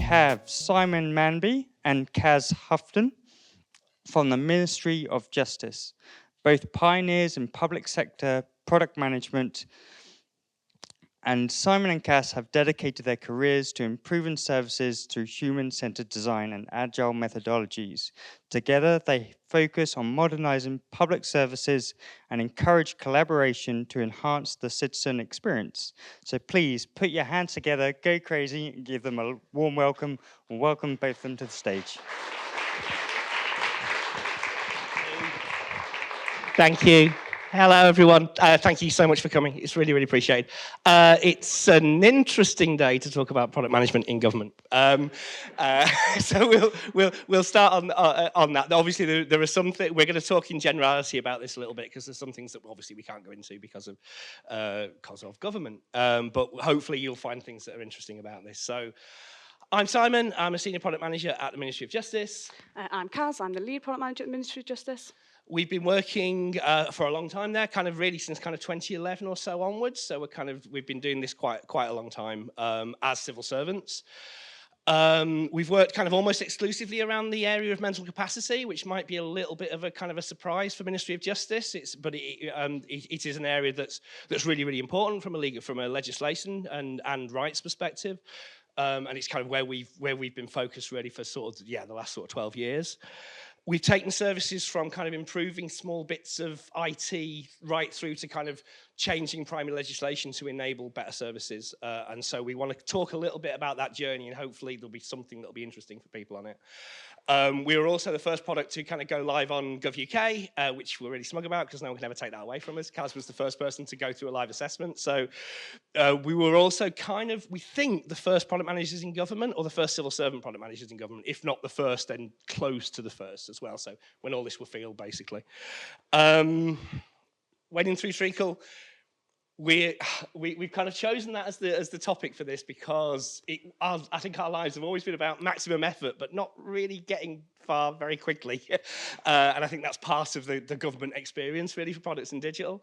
have Simon Manby and Kaz Hufton from the Ministry of Justice, both pioneers in public sector product management. And Simon and Cass have dedicated their careers to improving services through human-centered design and agile methodologies. Together, they focus on modernizing public services and encourage collaboration to enhance the citizen experience. So please put your hands together, go crazy, and give them a warm welcome, and welcome both of them to the stage. Thank you. Hello, everyone. Thank you so much for coming. It's really, really appreciated. It's an interesting day to talk about product management in government. So we'll start on that. Obviously, there are some things we're going to talk in generality about this a little bit because there's some things that obviously we can't go into because of government. But hopefully, you'll find things that are interesting about this. So. I'm Simon. I'm a senior product manager at the Ministry of Justice. I'm Kaz. I'm the lead product manager at the Ministry of Justice. We've been working for a long time there, kind of really since kind of 2011 or so onwards. So we've been doing this quite a long time as civil servants. We've worked kind of almost exclusively around the area of mental capacity, which might be a little bit of a kind of a surprise for Ministry of Justice. But it is an area that's really, really important from a legislation and rights perspective. And it's kind of where we've been focused really for sort of the last sort of 12 years. We've taken services from kind of improving small bits of IT right through to kind of changing primary legislation to enable better services. And so we want to talk a little bit about that journey, and hopefully there'll be something that'll be interesting for people on it. We were also the first product to kind of go live on GovUK, which we're really smug about because no one can ever take that away from us. Kaz was the first person to go through a live assessment. So we were also kind of, we think, the first product managers in government, or the first civil servant product managers in government. If not the first, then close to the first as well. So when all this will feel, basically. Wading through treacle. We've kind of chosen that as the topic for this because I think our lives have always been about maximum effort, but not really getting far very quickly. And I think that's part of the government experience, really, for products and digital.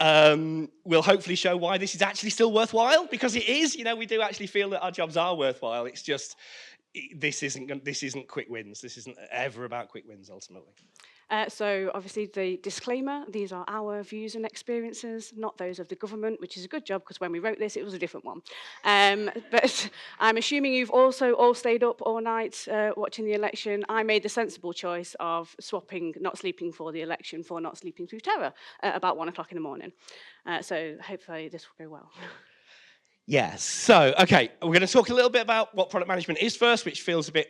We'll hopefully show why this is actually still worthwhile, because it is. We do actually feel that our jobs are worthwhile. It's just this isn't quick wins. This isn't ever about quick wins, ultimately. So obviously the disclaimer, these are our views and experiences, not those of the government, which is a good job because when we wrote this, it was a different one. But I'm assuming you've also all stayed up all night watching the election. I made the sensible choice of swapping not sleeping for the election for not sleeping through terror at about 1 o'clock in the morning. So hopefully this will go well. Yes. So, okay, we're going to talk a little bit about what product management is first, which feels a bit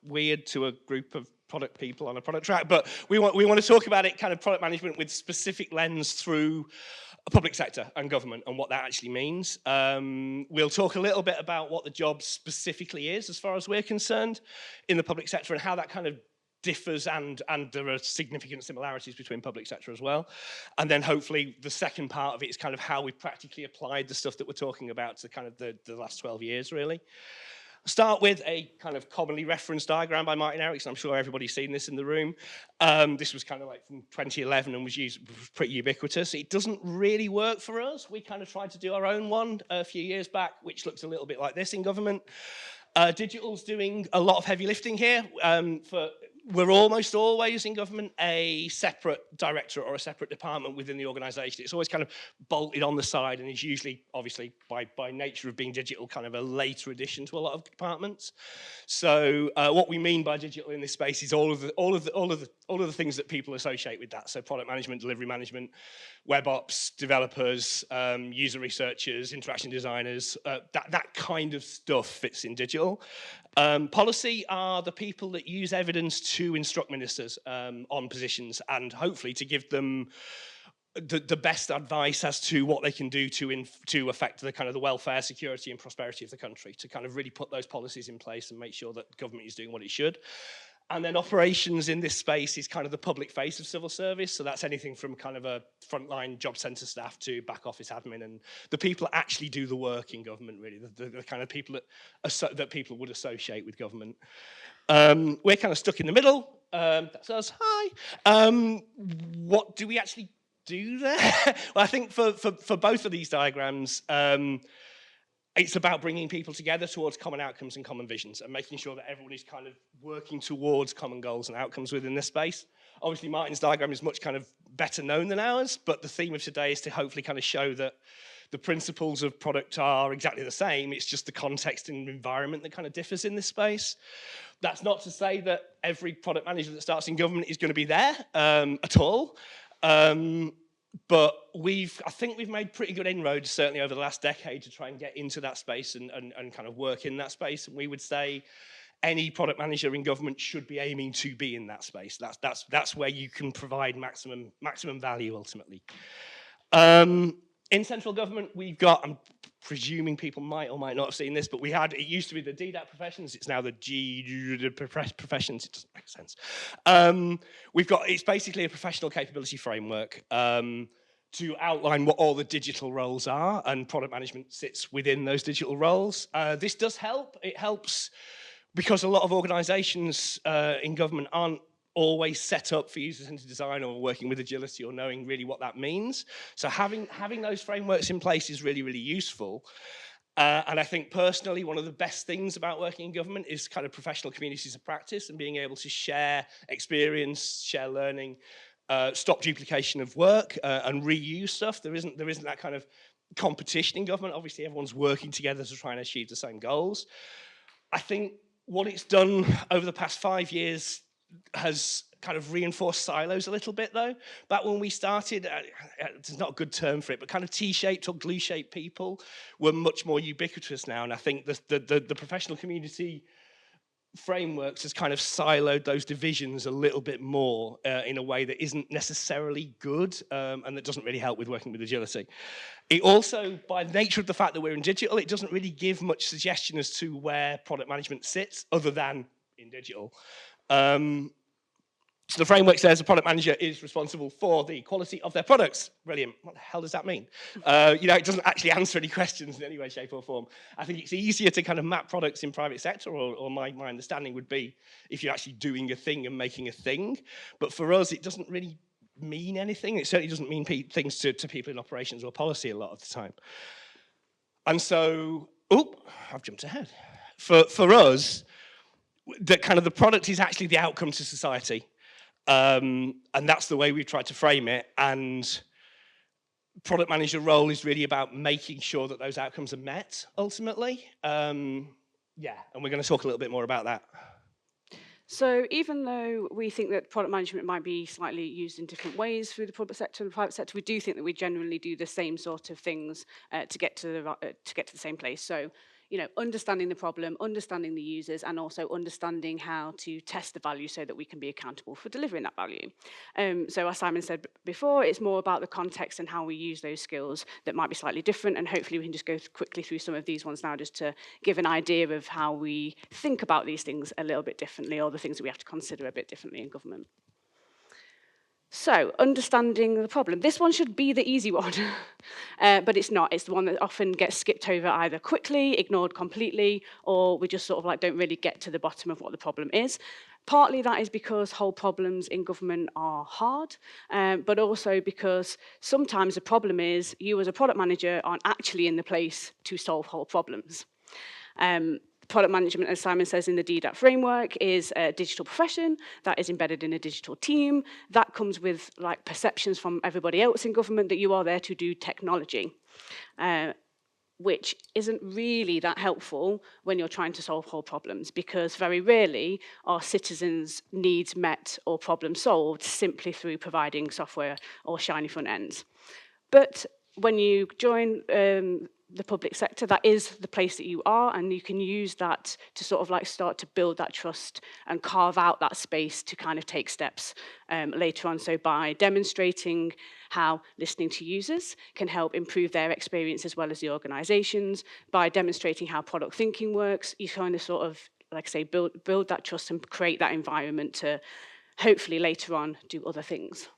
weird to a group of product people on a product track, but we want to talk about it kind of product management with specific lens through a public sector and government and what that actually means. We'll talk a little bit about what the job specifically is as far as we're concerned in the public sector and how that kind of differs, and there are significant similarities between public sector as well. And then hopefully the second part of it is kind of how we practically applied the stuff that we're talking about to kind of the last 12 years, really. Start with a kind of commonly referenced diagram by Martin Erickson. I'm sure everybody's seen this in the room. This was kind of like from 2011 and was pretty ubiquitous. It doesn't really work for us. We kind of tried to do our own one a few years back, which looks a little bit like this in government. Digital's doing a lot of heavy lifting here. We're almost always in government a separate directorate or a separate department within the organisation. It's always kind of bolted on the side and is usually, obviously, by nature of being digital, kind of a later addition to a lot of departments. So what we mean by digital in this space is all of the things that people associate with that. So product management, delivery management, web ops, developers, user researchers, interaction designers, that kind of stuff fits in digital. Policy are the people that use evidence to instruct ministers on positions and hopefully to give them the best advice as to what they can do to affect the kind of the welfare, security and prosperity of the country, to kind of really put those policies in place and make sure that government is doing what it should. And then operations in this space is kind of the public face of civil service. So that's anything from kind of a frontline job centre staff to back office admin and the people that actually do the work in government, really, the kind of people that people would associate with government. We're kind of stuck in the middle. That's us. Hi. What do we actually do there? Well, I think for both of these diagrams, it's about bringing people together towards common outcomes and common visions and making sure that everyone is kind of working towards common goals and outcomes within this space. Obviously, Martin's diagram is much kind of better known than ours, but the theme of today is to hopefully kind of show that the principles of product are exactly the same. It's just the context and environment that kind of differs in this space. That's not to say that every product manager that starts in government is going to be there at all. But I think we've made pretty good inroads, certainly over the last decade, to try and get into that space and kind of work in that space. And we would say any product manager in government should be aiming to be in that space. That's where you can provide maximum value ultimately. In central government, we've got, I'm presuming people might or might not have seen this, but it used to be the DDAT professions, it's now the professions, it doesn't make sense. It's basically a professional capability framework to outline what all the digital roles are, and product management sits within those digital roles. This does help. It helps because a lot of organizations in government aren't always set up for user-centered design or working with agility or knowing really what that means. So having those frameworks in place is really, really useful. And I think personally, one of the best things about working in government is kind of professional communities of practice and being able to share experience, share learning, stop duplication of work and reuse stuff. There isn't that kind of competition in government. Obviously, everyone's working together to try and achieve the same goals. I think what it's done over the past 5 years has kind of reinforced silos a little bit, though. Back when we started, there's not a good term for it, but kind of T-shaped or glue-shaped people were much more ubiquitous now, and I think the professional community frameworks has kind of siloed those divisions a little bit more in a way that isn't necessarily good and that doesn't really help with working with agility. It also, by the nature of the fact that we're in digital, it doesn't really give much suggestion as to where product management sits other than in digital. So the framework says a product manager is responsible for the quality of their products. Brilliant. What the hell does that mean? It doesn't actually answer any questions in any way, shape, or form. I think it's easier to kind of map products in private sector, or my understanding would be if you're actually doing a thing and making a thing. But for us, it doesn't really mean anything. It certainly doesn't mean things to people in operations or policy a lot of the time. And so, I've jumped ahead. For us, the product is actually the outcome to society. And that's the way we've tried to frame it. And product manager role is really about making sure that those outcomes are met, ultimately. And we're going to talk a little bit more about that. So even though we think that product management might be slightly used in different ways through the public sector and the private sector, we do think that we generally do the same sort of things to get to the same place. So, understanding the problem, understanding the users, and also understanding how to test the value so that we can be accountable for delivering that value. So as Simon said before, it's more about the context and how we use those skills that might be slightly different, and hopefully we can just go quickly through some of these ones now just to give an idea of how we think about these things a little bit differently, or the things that we have to consider a bit differently in government. So, understanding the problem. This one should be the easy one, but it's not. It's the one that often gets skipped over either quickly, ignored completely, or we just sort of don't really get to the bottom of what the problem is. Partly that is because whole problems in government are hard, but also because sometimes the problem is you as a product manager aren't actually in the place to solve whole problems. Product management, as Simon says in the DDAT framework, is a digital profession that is embedded in a digital team. That comes with perceptions from everybody else in government that you are there to do technology, which isn't really that helpful when you're trying to solve whole problems, because very rarely are citizens' needs met or problems solved simply through providing software or shiny front ends. But when you join the public sector, that is the place that you are, and you can use that to sort of start to build that trust and carve out that space to kind of take steps later on. So by demonstrating how listening to users can help improve their experience as well as the organizations, by demonstrating how product thinking works, you kind of sort of, like I say, build that trust and create that environment to hopefully later on do other things.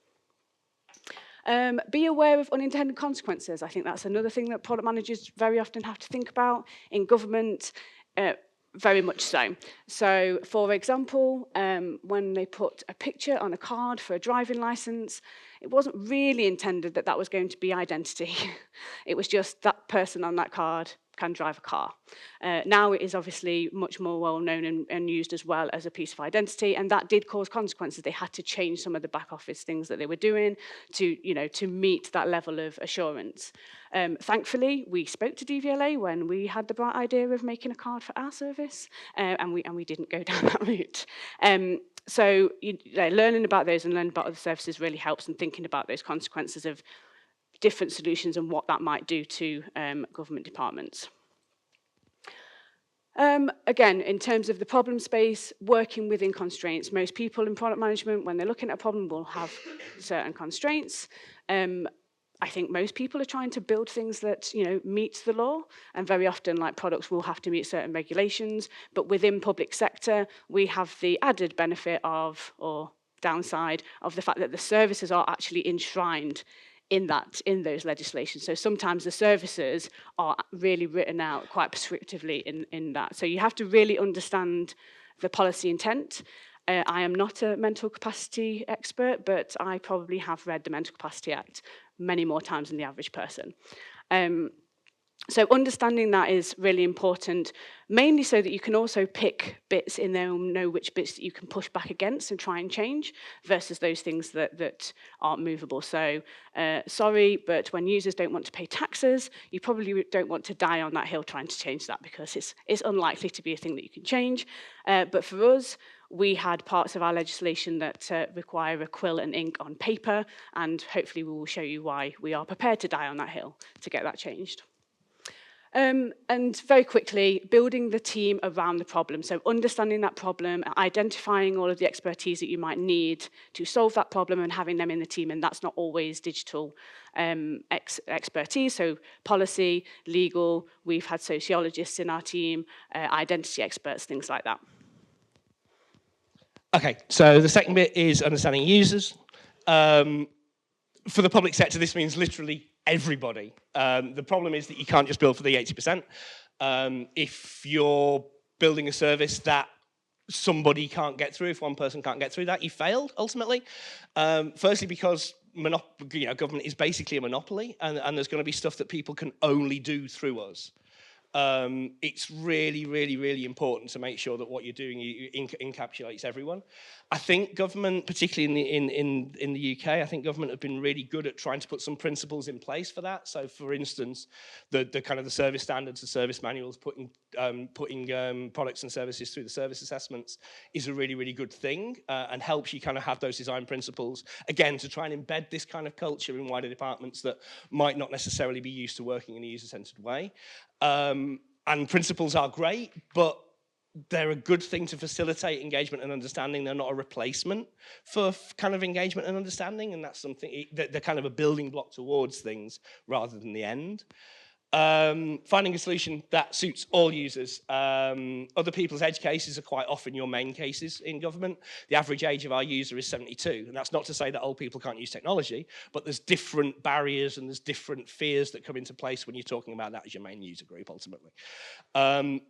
Be aware of unintended consequences. I think that's another thing that product managers very often have to think about. In government, very much so. So, for example, when they put a picture on a card for a driving license, it wasn't really intended that that was going to be identity. It was just that person on that card can drive a car. Now it is obviously much more well known and used as well as a piece of identity, and that did cause consequences. They had to change some of the back office things that they were doing to meet that level of assurance. Thankfully, we spoke to DVLA when we had the bright idea of making a card for our service, and we didn't go down that route. So learning about those and learning about other services really helps, and thinking about those consequences of different solutions and what that might do to government departments. Again, in terms of the problem space, working within constraints. Most people in product management, when they're looking at a problem, will have certain constraints. I think most people are trying to build things that meet the law, and very often products will have to meet certain regulations. But within public sector, we have the added benefit of, or downside of, the fact that the services are actually enshrined in those legislations. So sometimes the services are really written out quite prescriptively in that. So you have to really understand the policy intent. I am not a mental capacity expert, but I probably have read the Mental Capacity Act many more times than the average person. So understanding that is really important, mainly so that you can also pick bits in there and know which bits that you can push back against and try and change, versus those things that aren't movable. So sorry, but when users don't want to pay taxes, you probably don't want to die on that hill trying to change that, because it's unlikely to be a thing that you can change. But for us, we had parts of our legislation that require a quill and ink on paper, and hopefully we will show you why we are prepared to die on that hill to get that changed. And very quickly, building the team around the problem. So understanding that problem, identifying all of the expertise that you might need to solve that problem, and having them in the team. And that's not always digital expertise. So policy, legal, we've had sociologists in our team, identity experts, things like that. Okay, so the second bit is understanding users. For the public sector, this means literally everybody. The problem is that you can't just build for the 80%. If you're building a service that somebody can't get through, if one person can't get through that, you failed, ultimately. Firstly, because government is basically a monopoly, and there's going to be stuff that people can only do through us. It's really, really, really important to make sure that what you're doing encapsulates everyone. I think government, particularly in the UK, I think government have been really good at trying to put some principles in place for that. So, for instance, the kind of the service standards, the service manuals, putting products and services through the service assessments is a really, really good thing, and helps you kind of have those design principles, again, to try and embed this kind of culture in wider departments that might not necessarily be used to working in a user-centered way. And principles are great, but they're a good thing to facilitate engagement and understanding. They're not a replacement for kind of engagement and understanding, and that's something, they're kind of a building block towards things rather than the end. Finding a solution that suits all users. Other people's edge cases are quite often your main cases in government. The average age of our user is 72, and that's not to say that old people can't use technology, but there's different barriers and there's different fears that come into place when you're talking about that as your main user group, ultimately.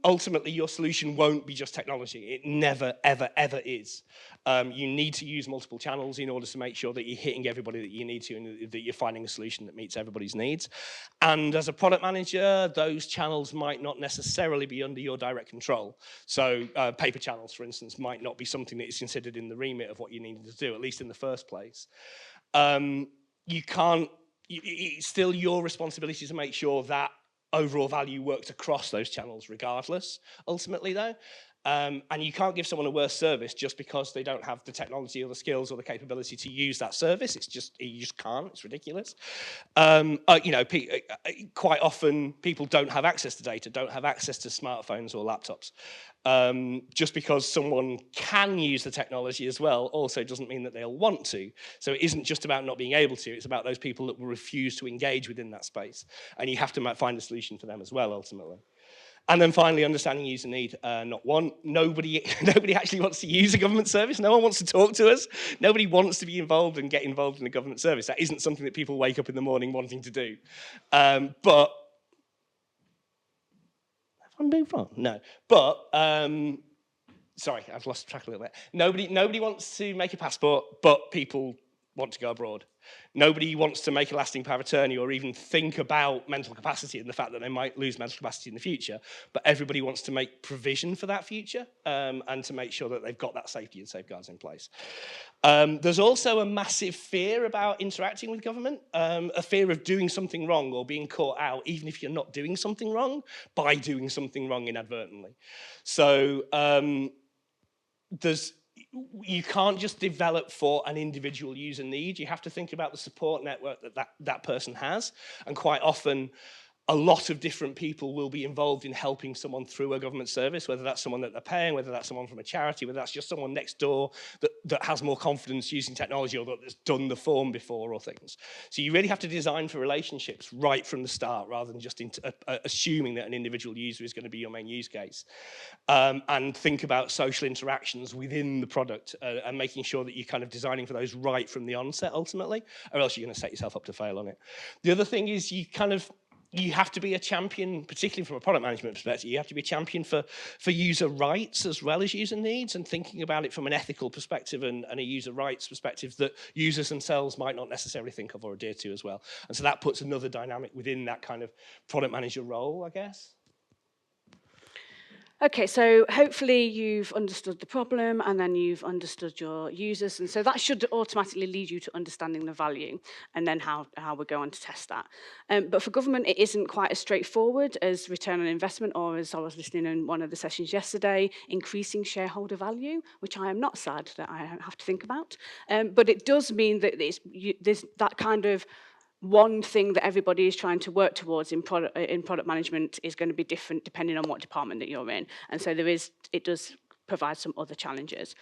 Ultimately, your solution won't be just technology. It never, ever, ever is. You need to use multiple channels in order to make sure that you're hitting everybody that you need to, and that you're finding a solution that meets everybody's needs. And as a product manager, those channels might not necessarily be under your direct control. So paper channels, for instance, might not be something that is considered in the remit of what you needed to do, at least in the first place. It's still your responsibility to make sure that overall value works across those channels regardless, ultimately, though. And you can't give someone a worse service just because they don't have the technology or the skills or the capability to use that service. You just can't. It's ridiculous. Quite often people don't have access to data, don't have access to smartphones or laptops. Just because someone can use the technology as well also doesn't mean that they'll want to. So it isn't just about not being able to, it's about those people that will refuse to engage within that space. And you have to find a solution for them as well, ultimately. And then finally, understanding user need, not want. Nobody actually wants to use a government service. No one wants to talk to us. Nobody wants to be involved and get involved in a government service. That isn't something that people wake up in the morning wanting to do. But have I moved on? No. But sorry, I've lost track a little bit. Nobody wants to make a passport, but people want to go abroad. Nobody wants to make a lasting power of attorney or even think about mental capacity and the fact that they might lose mental capacity in the future, but everybody wants to make provision for that future and to make sure that they've got that safety and safeguards in place. There's also a massive fear about interacting with government, a fear of doing something wrong or being caught out, even if you're not doing something wrong, by doing something wrong inadvertently. So you can't just develop for an individual user need. You have to think about the support network that person has. And quite often, a lot of different people will be involved in helping someone through a government service, whether that's someone that they're paying, whether that's someone from a charity, whether that's just someone next door that has more confidence using technology or that's done the form before or things. So you really have to design for relationships right from the start rather than just assuming that an individual user is going to be your main use case. And think about social interactions within the product and making sure that you're kind of designing for those right from the onset ultimately, or else you're going to set yourself up to fail on it. The other thing is you have to be a champion, particularly from a product management perspective, you have to be a champion for user rights as well as user needs, and thinking about it from an ethical perspective and a user rights perspective that users themselves might not necessarily think of or adhere to as well. And so that puts another dynamic within that kind of product manager role, I guess. Okay, so hopefully you've understood the problem and then you've understood your users. And so that should automatically lead you to understanding the value and then how we go on to test that. But for government, it isn't quite as straightforward as return on investment, or as I was listening in one of the sessions yesterday, increasing shareholder value, which I am not sad that I have to think about. But it does mean that there's that kind of one thing that everybody is trying to work towards in product management is going to be different depending on what department that you're in. And so it does provide some other challenges.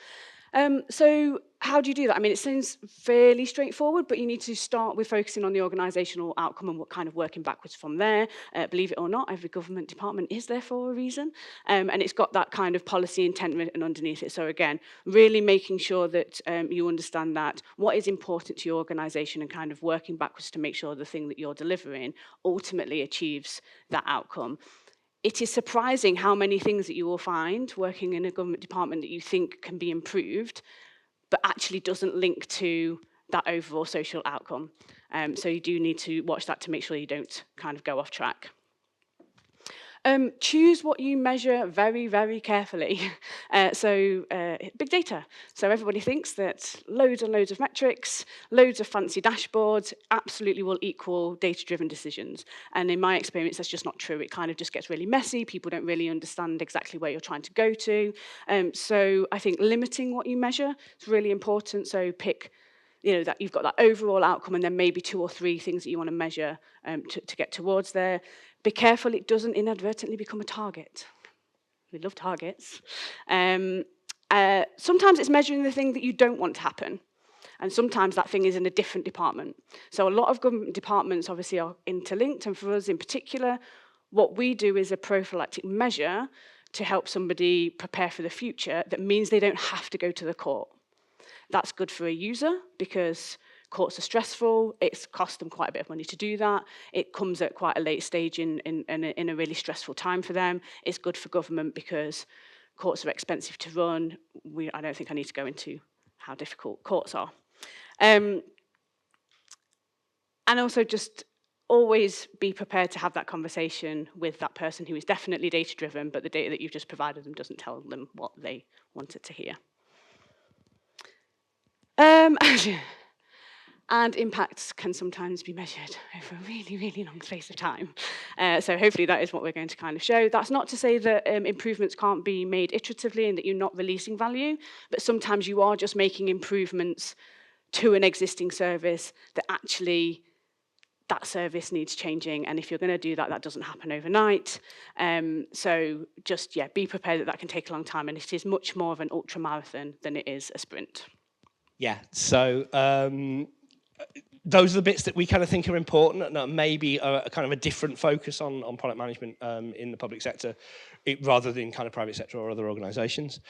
So how do you do that? I mean, it seems fairly straightforward, but you need to start with focusing on the organisational outcome and what kind of working backwards from there. Believe it or not, every government department is there for a reason. And it's got that kind of policy intent written underneath it. So again, really making sure that you understand that what is important to your organisation and kind of working backwards to make sure the thing that you're delivering ultimately achieves that outcome. It is surprising how many things that you will find working in a government department that you think can be improved, but actually doesn't link to that overall social outcome. So you do need to watch that to make sure you don't kind of go off track. Choose what you measure very, very carefully. Big data. So everybody thinks that loads and loads of metrics, loads of fancy dashboards absolutely will equal data-driven decisions. And in my experience, that's just not true. It kind of just gets really messy. People don't really understand exactly where you're trying to go to. So I think limiting what you measure is really important. So pick, that you've got that overall outcome and then maybe 2 or 3 things that you want to measure to get towards there. Be careful it doesn't inadvertently become a target. We love targets. Sometimes it's measuring the thing that you don't want to happen. And sometimes that thing is in a different department. So a lot of government departments obviously are interlinked. And for us in particular, what we do is a prophylactic measure to help somebody prepare for the future that means they don't have to go to the court. That's good for a user because courts are stressful. It's cost them quite a bit of money to do that. It comes at quite a late stage in a really stressful time for them. It's good for government because courts are expensive to run. I don't think I need to go into how difficult courts are. And also just always be prepared to have that conversation with that person who is definitely data-driven, but the data that you've just provided them doesn't tell them what they wanted to hear. And impacts can sometimes be measured over a really, really long space of time. So hopefully that is what we're going to kind of show. That's not to say that improvements can't be made iteratively and that you're not releasing value, but sometimes you are just making improvements to an existing service that actually that service needs changing. And if you're going to do that, that doesn't happen overnight. So just, be prepared that that can take a long time. And it is much more of an ultra marathon than it is a sprint. Yeah, so those are the bits that we kind of think are important and maybe a kind of a different focus on product management in the public sector rather than kind of private sector or other organisations.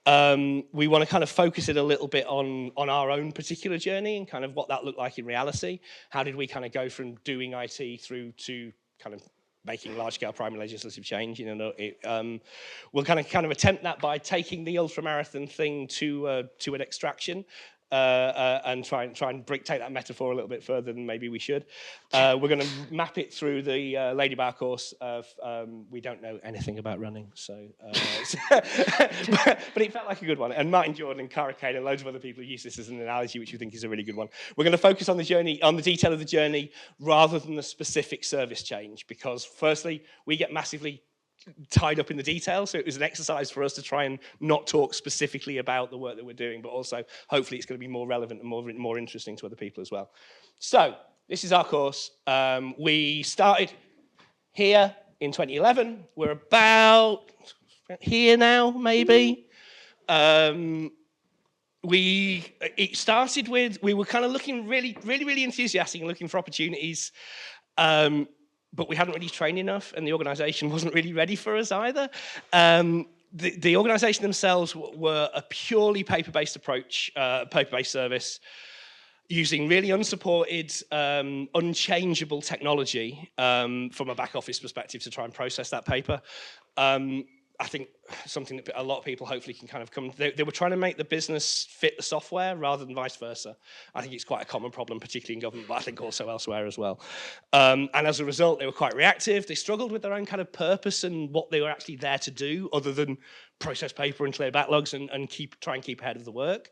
We want to kind of focus it a little bit on our own particular journey and kind of what that looked like in reality. How did we kind of go from doing IT through to kind of making large-scale primary legislative change? We'll kind of attempt that by taking the ultramarathon thing to an extraction. and try and take that metaphor a little bit further than maybe we should. We're going to map it through the Lady Bar course of we don't know anything about running, so but it felt like a good one. And Martin Jordan and Cara Kane and loads of other people use this as an analogy, which we think is a really good one. We're going to focus on the journey, on the detail of the journey, rather than the specific service change, because firstly, we get massively tied up in the detail, so it was an exercise for us to try and not talk specifically about the work that we're doing, but also hopefully it's going to be more relevant and more interesting to other people as well. So this is our course. We started here in 2011. We're about here now, maybe. It started with, we were kind of looking really enthusiastic and looking for opportunities. But we hadn't really trained enough, and the organisation wasn't really ready for us either. The organisation themselves were a purely paper-based approach, paper-based service, using really unsupported, unchangeable technology from a back office perspective to try and process that paper. I think something that a lot of people hopefully can kind of come, they were trying to make the business fit the software rather than vice versa. I think it's quite a common problem, particularly in government, but I think also elsewhere as well. And as a result, they were quite reactive. They struggled with their own kind of purpose and what they were actually there to do, other than process paper and clear backlogs and try and keep ahead of the work.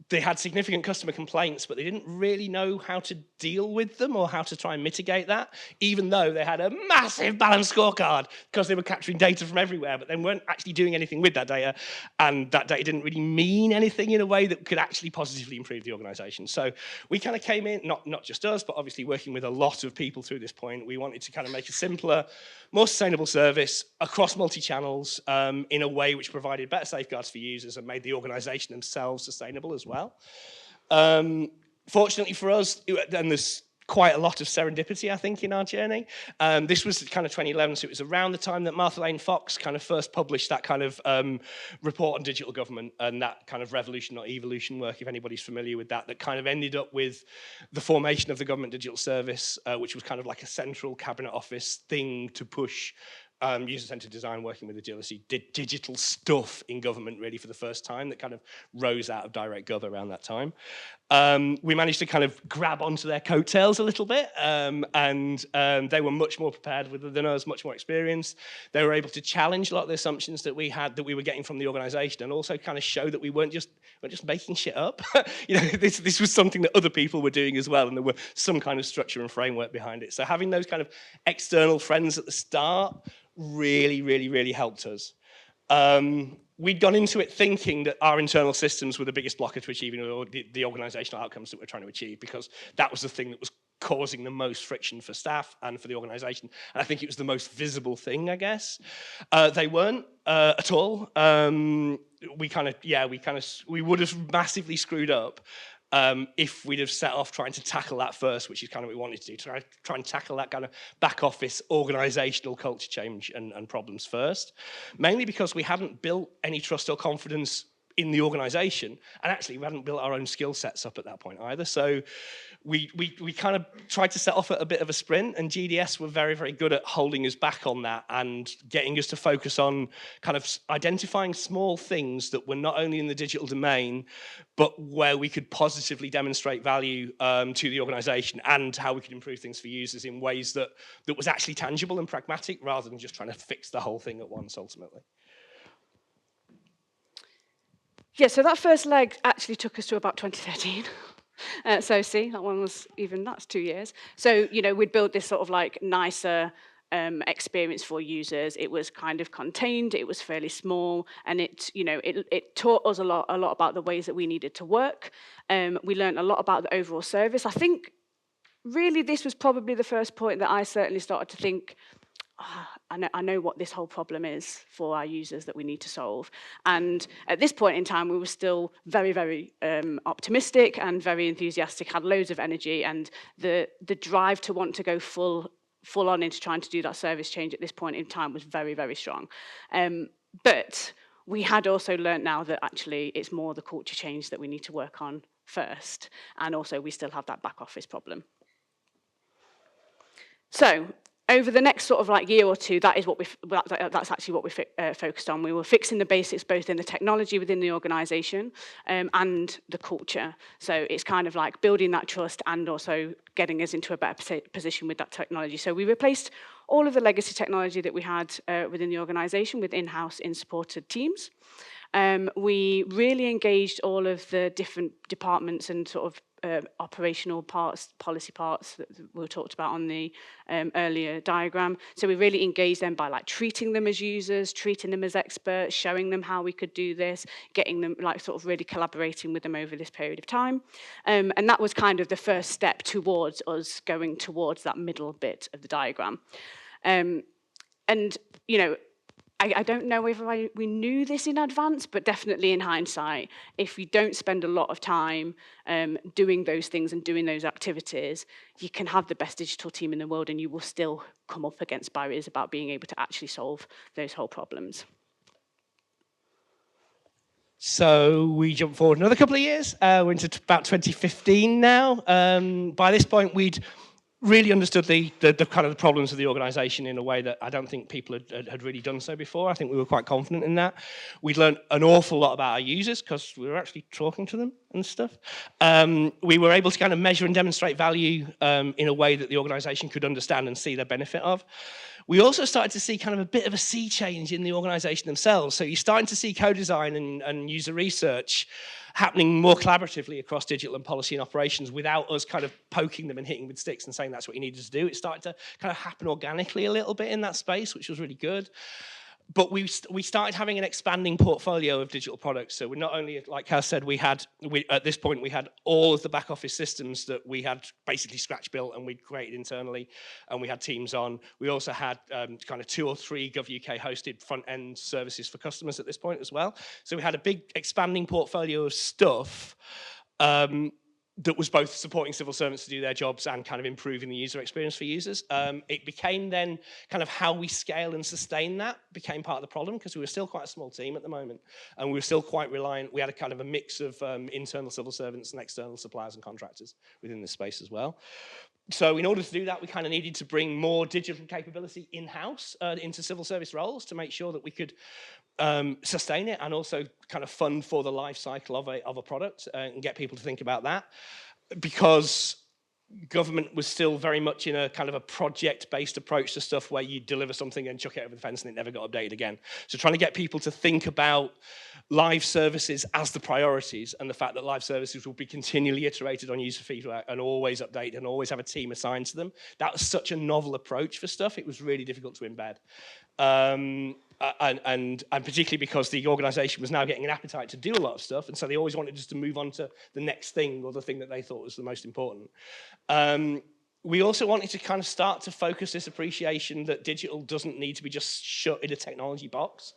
They had significant customer complaints, but they didn't really know how to deal with them or how to try and mitigate that, even though they had a massive balanced scorecard because they were capturing data from everywhere, but then weren't actually doing anything with that data, and that data didn't really mean anything in a way that could actually positively improve the organisation. So we kind of came in, not just us, but obviously working with a lot of people through this point. We wanted to kind of make a simpler, more sustainable service across multi-channels in a way which provided better safeguards for users and made the organisation themselves sustainable as well. Fortunately for us, and there's quite a lot of serendipity, I think, in our journey. This was kind of 2011, so it was around the time that Martha Lane Fox kind of first published that kind of report on digital government and that kind of revolution or evolution work, if anybody's familiar with that, that kind of ended up with the formation of the Government Digital Service, which was kind of like a central cabinet office thing to push user-centered design, working with agility, did digital stuff in government really for the first time that kind of rose out of direct gov around that time. We managed to kind of grab onto their coattails a little bit, and they were much more prepared than us, much more experienced. They were able to challenge a lot of the assumptions that we had, that we were getting from the organisation, and also kind of show that we weren't just making shit up. You know, this was something that other people were doing as well, and there were some kind of structure and framework behind it. So having those kind of external friends at the start really helped us. We'd gone into it thinking that our internal systems were the biggest blocker to achieving the organisational outcomes that we're trying to achieve, because that was the thing that was causing the most friction for staff and for the organisation. And I think it was the most visible thing, I guess. They weren't at all. We would have massively screwed up if we'd have set off trying to tackle that first, which is kind of what we wanted to do, to try and tackle that kind of back office organisational culture change and problems first, mainly because we hadn't built any trust or confidence in the organisation, and actually we hadn't built our own skill sets up at that point either. So we kind of tried to set off at a bit of a sprint, and GDS were very good at holding us back on that and getting us to focus on kind of identifying small things that were not only in the digital domain, but where we could positively demonstrate value to the organisation and how we could improve things for users in ways that was actually tangible and pragmatic, rather than just trying to fix the whole thing at once ultimately. Yeah, so that first leg actually took us to about 2013. So see, that one was that's 2 years. So, you know, we'd build this sort of like nicer experience for users. It was kind of contained, it was fairly small, and it taught us a lot about the ways that we needed to work. We learned a lot about the overall service. I think really this was probably the first point that I certainly started to think, I know what this whole problem is for our users that we need to solve. And at this point in time, we were still very optimistic and very enthusiastic, had loads of energy, and the drive to want to go full on into trying to do that service change at this point in time was very strong. But we had also learned now that actually it's more the culture change that we need to work on first, and also we still have that back office problem. So over the next sort of like year or two, that's actually what we focused on. We were fixing the basics, both in the technology within the organisation and the culture. So it's kind of like building that trust and also getting us into a better position with that technology. So we replaced all of the legacy technology that we had within the organisation with in-house in-supported teams. We really engaged all of the different departments and sort of operational parts, policy parts that were talked about on the earlier diagram. So we really engaged them by like treating them as users, treating them as experts, showing them how we could do this, getting them like sort of really collaborating with them over this period of time. And that was kind of the first step towards us going towards that middle bit of the diagram. And, you know, I don't know if we knew this in advance, but definitely in hindsight, if you don't spend a lot of time doing those things and doing those activities, you can have the best digital team in the world and you will still come up against barriers about being able to actually solve those whole problems. So we jump forward another couple of years. We're into about 2015 now. By this point, we'd really understood the kind of the problems of the organisation in a way that I don't think people had really done so before. I think we were quite confident in that. We'd learned an awful lot about our users because we were actually talking to them and stuff. We were able to kind of measure and demonstrate value in a way that the organisation could understand and see the benefit of. We also started to see kind of a bit of a sea change in the organisation themselves. So you're starting to see co-design and user research happening more collaboratively across digital and policy and operations without us kind of poking them and hitting with sticks and saying that's what you needed to do. It started to kind of happen organically a little bit in that space, which was really good. But we started having an expanding portfolio of digital products. So we're not only, like Kaz said, at this point we had all of the back office systems that we had basically scratch built and we'd created internally, and we had teams on. We also had kind of 2 or 3 GovUK hosted front end services for customers at this point as well. So we had a big expanding portfolio of stuff that was both supporting civil servants to do their jobs and kind of improving the user experience for users. It became then kind of how we scale and sustain that became part of the problem because we were still quite a small team at the moment and we were still quite reliant. We had a kind of a mix of internal civil servants and external suppliers and contractors within this space as well. So in order to do that, we kind of needed to bring more digital capability in-house into civil service roles to make sure that we could sustain it and also kind of fund for the life cycle of a product and get people to think about that, because government was still very much in a kind of a project-based approach to stuff where you deliver something and chuck it over the fence and it never got updated again. So trying to get people to think about live services as the priorities and the fact that live services will be continually iterated on user feedback and always updated and always have a team assigned to them. That was such a novel approach for stuff. It was really difficult to embed. And particularly because the organisation was now getting an appetite to do a lot of stuff, and so they always wanted us to move on to the next thing or the thing that they thought was the most important. We also wanted to kind of start to focus this appreciation that digital doesn't need to be just shut in a technology box,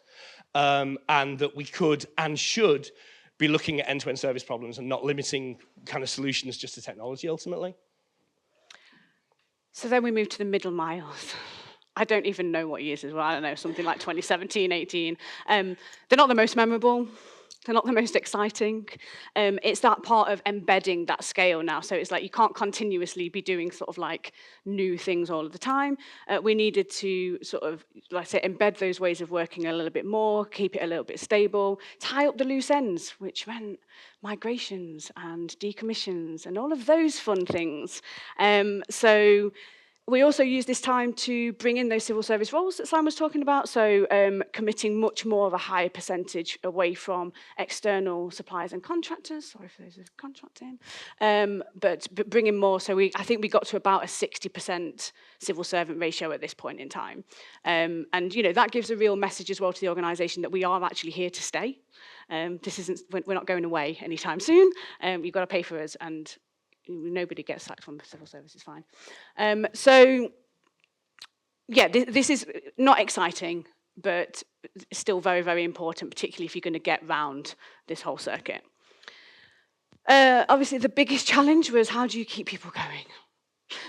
and that we could and should be looking at end-to-end service problems and not limiting kind of solutions just to technology ultimately. So then we moved to the middle miles. I don't even know what years as well. I don't know, something like 2017, 18. They're not the most memorable. They're not the most exciting. It's that part of embedding that scale now. So it's like you can't continuously be doing sort of like new things all of the time. We needed to sort of, like I say, embed those ways of working a little bit more, keep it a little bit stable, tie up the loose ends, which meant migrations and decommissions and all of those fun things. So we also use this time to bring in those civil service roles that Simon was talking about, so committing much more of a higher percentage away from external suppliers and contractors. Sorry for those who are contracting. But bringing more, so I think we got to about a 60% civil servant ratio at this point in time. And you know, that gives a real message as well to the organisation that we are actually here to stay. We're not going away anytime soon. You've got to pay for us, and nobody gets sacked from the civil service, is fine. So, yeah, this is not exciting, but still very, very important, particularly if you're going to get round this whole circuit. Obviously, the biggest challenge was how do you keep people going?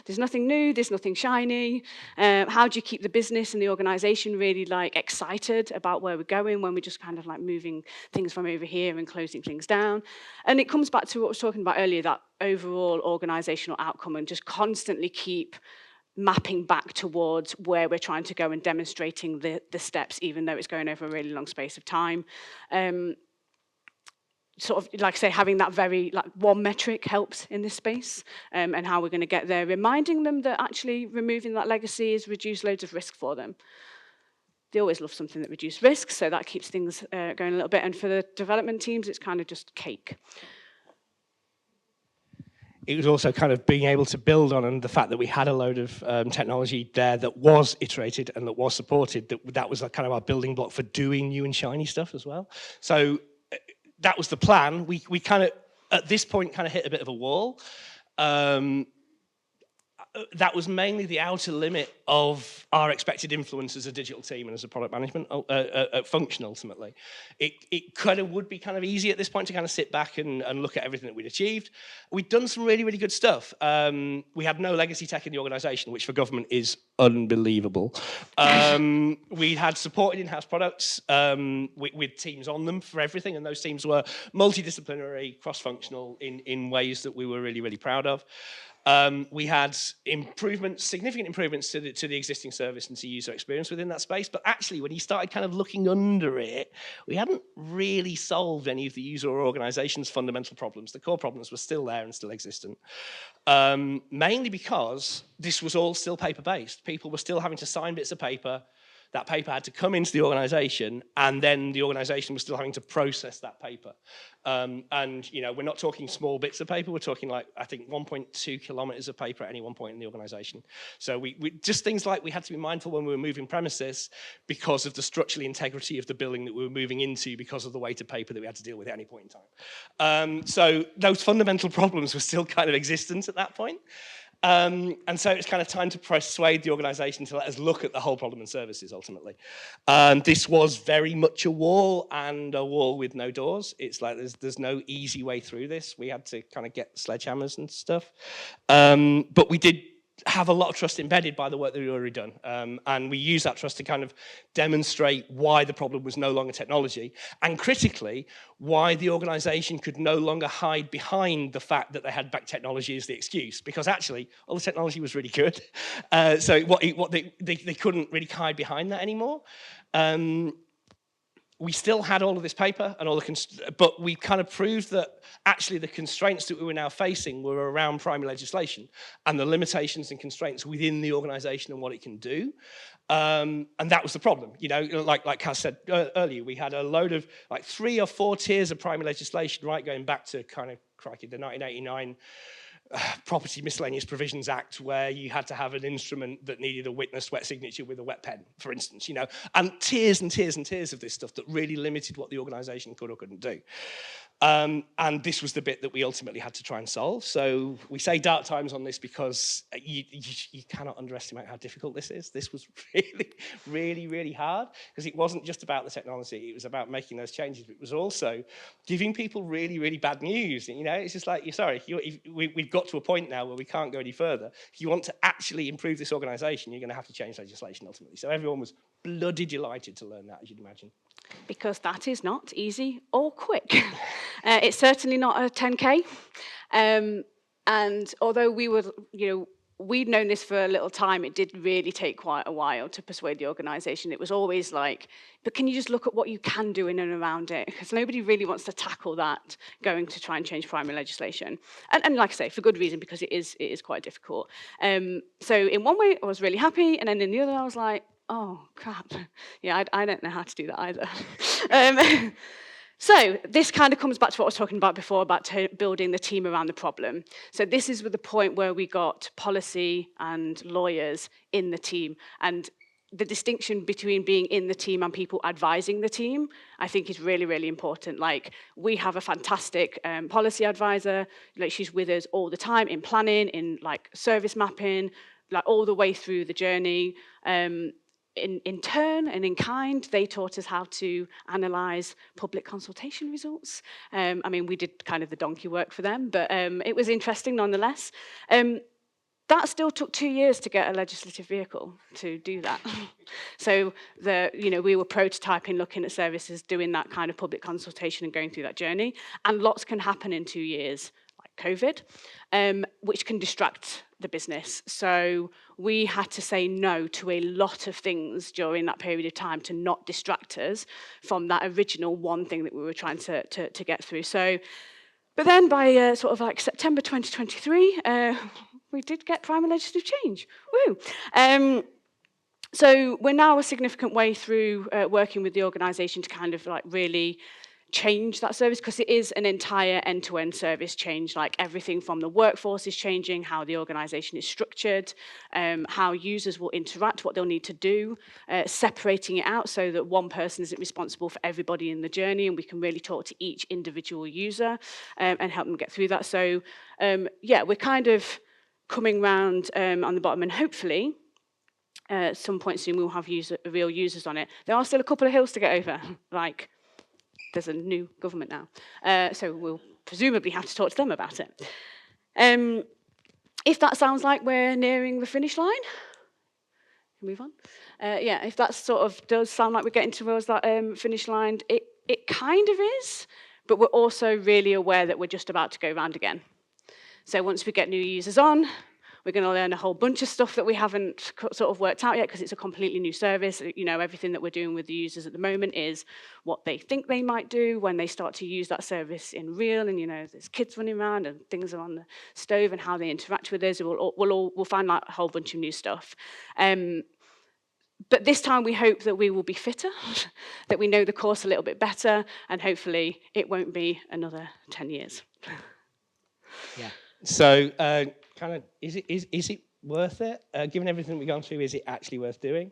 There's nothing new, there's nothing shiny. How do you keep the business and the organisation really like excited about where we're going when we're just kind of like moving things from over here and closing things down? And it comes back to what I was talking about earlier, that overall organisational outcome, and just constantly keep mapping back towards where we're trying to go and demonstrating the steps, even though it's going over a really long space of time. Sort of, like I say, having that very one metric helps in this space, and how we're going to get there, reminding them that actually removing that legacy has reduced loads of risk for them. They always love something that reduces risk, so that keeps things going a little bit. And for the development teams, it's kind of just cake. It was also kind of being able to build on the fact that we had a load of technology there that was iterated and that was supported, that was kind of our building block for doing new and shiny stuff as well. So that was the plan. We kind of, at this point, kind of hit a bit of a wall. That was mainly the outer limit of our expected influence as a digital team and as a product management function, ultimately. It kind of would be kind of easy at this point to kind of sit back and look at everything that we'd achieved. We'd done some really, really good stuff. We had no legacy tech in the organisation, which for government is unbelievable. We had supported in-house products with teams on them for everything, and those teams were multidisciplinary, cross-functional in ways that we were really, really proud of. We had significant improvements to the existing service and to user experience within that space. But actually, when you started kind of looking under it, we hadn't really solved any of the user or organization's fundamental problems. The core problems were still there and still existent. Mainly because this was all still paper-based. People were still having to sign bits of paper. That paper had to come into the organization, and then the organization was still having to process that paper. And, you know, we're not talking small bits of paper. We're talking like, I think, 1.2 kilometers of paper at any one point in the organization. So we just things like we had to be mindful when we were moving premises because of the structural integrity of the building that we were moving into because of the weight of paper that we had to deal with at any point in time. So those fundamental problems were still kind of existent at that point. And so it's kind of time to persuade the organisation to let us look at the whole problem and services, ultimately. This was very much a wall, and a wall with no doors. It's like there's no easy way through this. We had to kind of get sledgehammers and stuff. But we did have a lot of trust embedded by the work that we'd already done. And we used that trust to kind of demonstrate why the problem was no longer technology, and critically, why the organisation could no longer hide behind the fact that they had back technology as the excuse, because actually, all the technology was really good. So they couldn't really hide behind that anymore. We still had all of this paper and all the, but we kind of proved that actually the constraints that we were now facing were around primary legislation and the limitations and constraints within the organisation and what it can do. And that was the problem. You know, like Kaz said earlier, we had a load of like 3 or 4 tiers of primary legislation, right, going back to kind of, crikey, the 1989 Property Miscellaneous Provisions Act, where you had to have an instrument that needed a witnessed wet signature with a wet pen, for instance, you know, and tiers and tiers and tiers of this stuff that really limited what the organisation could or couldn't do. And this was the bit that we ultimately had to try and solve. So we say dark times on this because you cannot underestimate how difficult this is. This was really, really, really hard because it wasn't just about the technology. It was about making those changes. It was also giving people really, really bad news. You know, it's just like, we've got to a point now where we can't go any further. If you want to actually improve this organisation, you're going to have to change legislation ultimately. So everyone was bloody delighted to learn that, as you'd imagine. Because that is not easy or quick. It's certainly not a 10K. And although we were, we'd known this for a little time, it did really take quite a while to persuade the organisation. It was always like, but can you just look at what you can do in and around it? Because nobody really wants to tackle that, going to try and change primary legislation. And like I say, for good reason, because it is quite difficult. So in one way, I was really happy, and then in the other, I was like, oh, crap. Yeah, I don't know how to do that either. So this kind of comes back to what I was talking about before, about building the team around the problem. So this is the point where we got policy and lawyers in the team. And the distinction between being in the team and people advising the team, I think, is really, really important. Like, we have a fantastic policy advisor. Like, she's with us all the time in planning, in like service mapping, like all the way through the journey. In turn and in kind, they taught us how to analyse public consultation results. I mean, we did kind of the donkey work for them, but it was interesting nonetheless. That still took 2 years to get a legislative vehicle to do that. So we were prototyping, looking at services, doing that kind of public consultation and going through that journey. And lots can happen in 2 years, like COVID, which can distract the business. So we had to say no to a lot of things during that period of time to not distract us from that original one thing that we were trying to get through. So, but then by sort of like September 2023, we did get primary legislative change. Woo! So we're now a significant way through working with the organisation to kind of like really change that service, because it is an entire end-to-end service change. Like everything from the workforce is changing, how the organisation is structured, how users will interact, what they'll need to do, separating it out so that one person isn't responsible for everybody in the journey, and we can really talk to each individual user and help them get through that. So yeah, we're kind of coming round on the bottom, and hopefully at some point soon we'll have real users on it. There are still a couple of hills to get over, like there's a new government now, so we'll presumably have to talk to them about it. If that sounds like we're nearing the finish line, move on. Yeah, if that sort of does sound like we're getting towards that finish line, it kind of is, but we're also really aware that we're just about to go round again. So once we get new users on, we're going to learn a whole bunch of stuff that we haven't sort of worked out yet, because it's a completely new service. You know, everything that we're doing with the users at the moment is what they think they might do when they start to use that service in real. And, you know, there's kids running around and things are on the stove and how they interact with us. We'll find out a whole bunch of new stuff. But this time we hope that we will be fitter, that we know the course a little bit better, and hopefully it won't be another 10 years. Yeah. So, kind of, is it worth it? Given everything we've gone through, is it actually worth doing?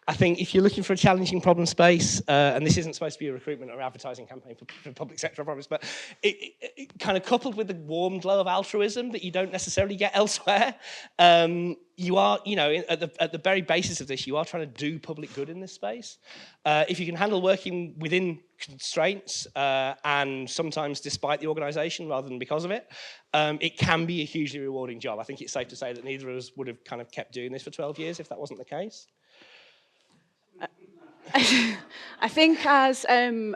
I think if you're looking for a challenging problem space, and this isn't supposed to be a recruitment or advertising campaign for public sector, I promise, but it kind of coupled with the warm glow of altruism that you don't necessarily get elsewhere, you are, you know, at the very basis of this, you are trying to do public good in this space. If you can handle working within constraints and sometimes despite the organisation rather than because of it, it can be a hugely rewarding job. I think it's safe to say that neither of us would have kind of kept doing this for 12 years if that wasn't the case. I think, as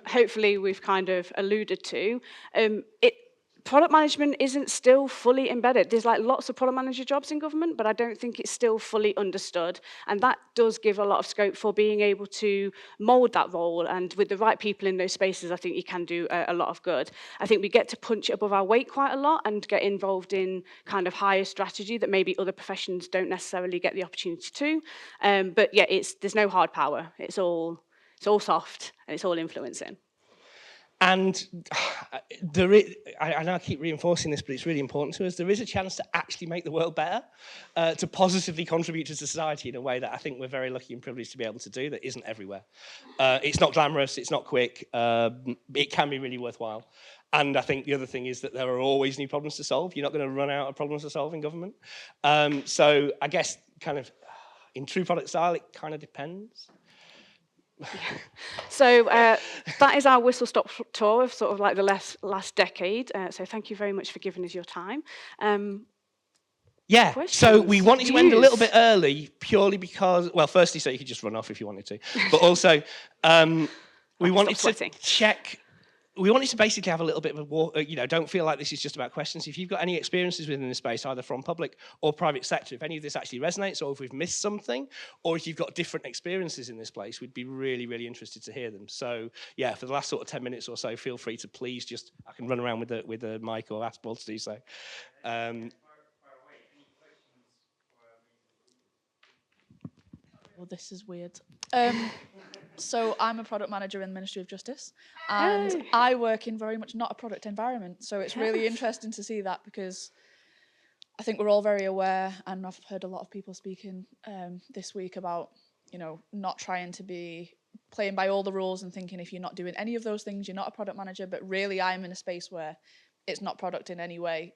hopefully we've kind of alluded to, product management isn't still fully embedded. There's like lots of product manager jobs in government, but I don't think it's still fully understood. And that does give a lot of scope for being able to mould that role. And with the right people in those spaces, I think you can do a lot of good. I think we get to punch above our weight quite a lot and get involved in kind of higher strategy that maybe other professions don't necessarily get the opportunity to. But yeah, there's no hard power. It's all soft and it's all influencing. And I know I keep reinforcing this, but it's really important to us. There is a chance to actually make the world better, to positively contribute to society in a way that I think we're very lucky and privileged to be able to do that isn't everywhere. It's not glamorous, it's not quick, it can be really worthwhile. And I think the other thing is that there are always new problems to solve. You're not going to run out of problems to solve in government. So I guess kind of in true product style, it kind of depends. So that is our whistle-stop tour of sort of like the last decade. So thank you very much for giving us your time. Yeah, questions? So we wanted to end a little bit early purely because, well, firstly, so you could just run off if you wanted to, but also we wanted to check. We wanted to basically have a little bit of a, don't feel like this is just about questions. If you've got any experiences within the space, either from public or private sector, if any of this actually resonates or if we've missed something, or if you've got different experiences in this place, we'd be really, really interested to hear them. So yeah, for the last sort of 10 minutes or so, feel free to please just, I can run around with the mic or ask Paul to do so. Well, this is weird. So I'm a product manager in the Ministry of Justice, and I work in very much not a product environment. So it's really interesting to see that, because I think we're all very aware, and I've heard a lot of people speaking this week about, not trying to be playing by all the rules and thinking if you're not doing any of those things, you're not a product manager. But really, I'm in a space where it's not product in any way.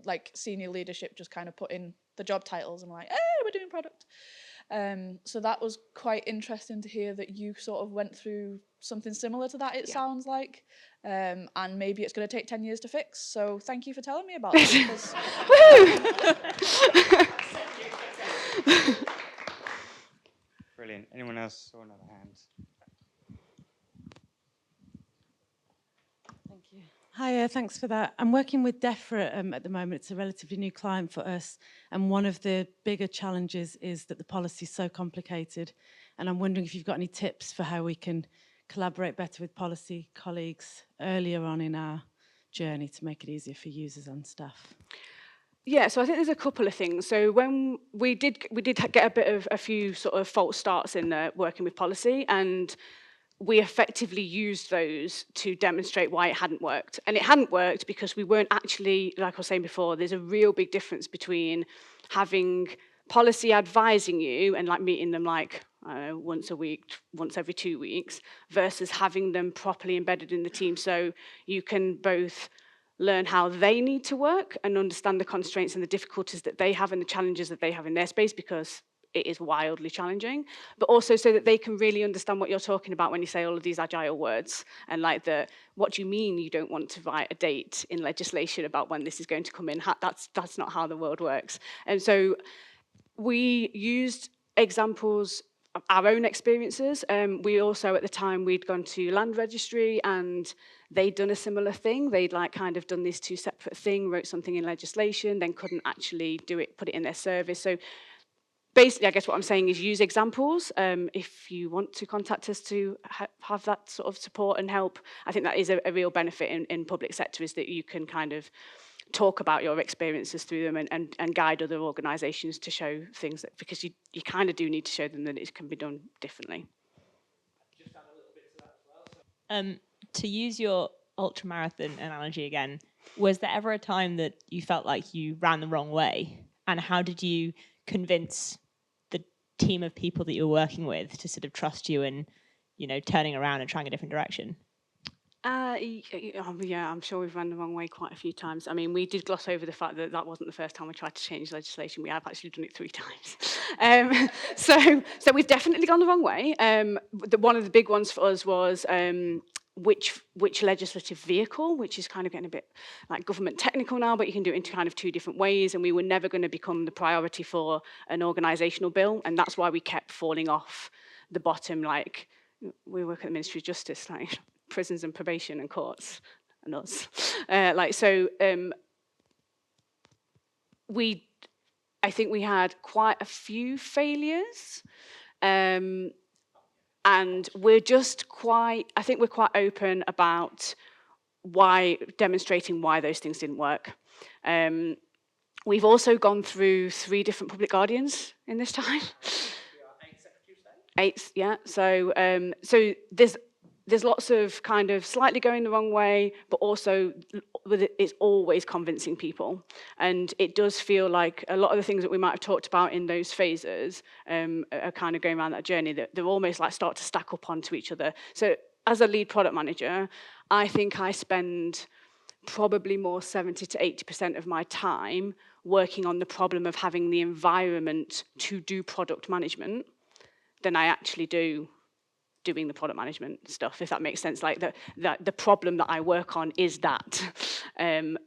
Like senior leadership just kind of put in the job titles and like, hey, we're doing product. So that was quite interesting to hear that you sort of went through something similar to that, it sounds like. And maybe it's going to take 10 years to fix. So thank you for telling me about this. Brilliant. Anyone else saw another hand? Thank Hi, thanks for that. I'm working with DEFRA at the moment. It's a relatively new client for us. And one of the bigger challenges is that the policy is so complicated. And I'm wondering if you've got any tips for how we can collaborate better with policy colleagues earlier on in our journey to make it easier for users and staff. Yeah, so I think there's a couple of things. So when we did get a few sort of false starts in working with policy, and we effectively used those to demonstrate why it hadn't worked. And it hadn't worked because we weren't actually, like I was saying before, there's a real big difference between having policy advising you and like meeting them like, I don't know, once a week, once every 2 weeks, versus having them properly embedded in the team. So you can both learn how they need to work and understand the constraints and the difficulties that they have and the challenges that they have in their space, because it is wildly challenging, but also so that they can really understand what you're talking about when you say all of these agile words, and like what do you mean you don't want to write a date in legislation about when this is going to come in? That's not how the world works. And so we used examples of our own experiences. We also, at the time, we'd gone to land registry and they'd done a similar thing. They'd like kind of done these two separate things, wrote something in legislation, then couldn't actually do it, put it in their service. So basically, I guess what I'm saying is use examples. If you want to contact us to have that sort of support and help, I think that is a real benefit in public sector, is that you can kind of talk about your experiences through them and guide other organisations to show things, because you kind of do need to show them that it can be done differently. Just add a little bit to that as well. To use your ultramarathon analogy again, was there ever a time that you felt like you ran the wrong way? And how did you convince the team of people that you're working with to sort of trust you and, turning around and trying a different direction? Yeah, I'm sure we've run the wrong way quite a few times. I mean, we did gloss over the fact that that wasn't the first time we tried to change legislation. We have actually done it 3 times. So we've definitely gone the wrong way. One of the big ones for us was which legislative vehicle, which is kind of getting a bit like government technical now, but you can do it in kind of 2 different ways, and we were never going to become the priority for an organisational bill, and that's why we kept falling off the bottom. Like, we work at the Ministry of Justice, like prisons and probation and courts and us. I think we had quite a few failures. And we're quite open about demonstrating why those things didn't work. We've also gone through 3 different public guardians in this time. 8, yeah. So there's lots of kind of slightly going the wrong way, but also it's always convincing people. And it does feel like a lot of the things that we might have talked about in those phases are kind of going around that journey, that they're almost like start to stack up onto each other. So as a lead product manager, I think I spend probably more 70 to 80% of my time working on the problem of having the environment to do product management than I actually do doing the product management stuff, if that makes sense. Like the problem that I work on is that, and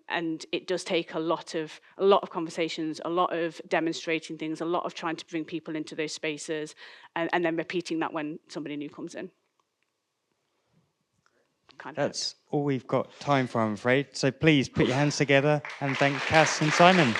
it does take a lot of conversations, a lot of demonstrating things, a lot of trying to bring people into those spaces, and then repeating that when somebody new comes in. That's all we've got time for, I'm afraid. So please put your hands together and thank Cass and Simon.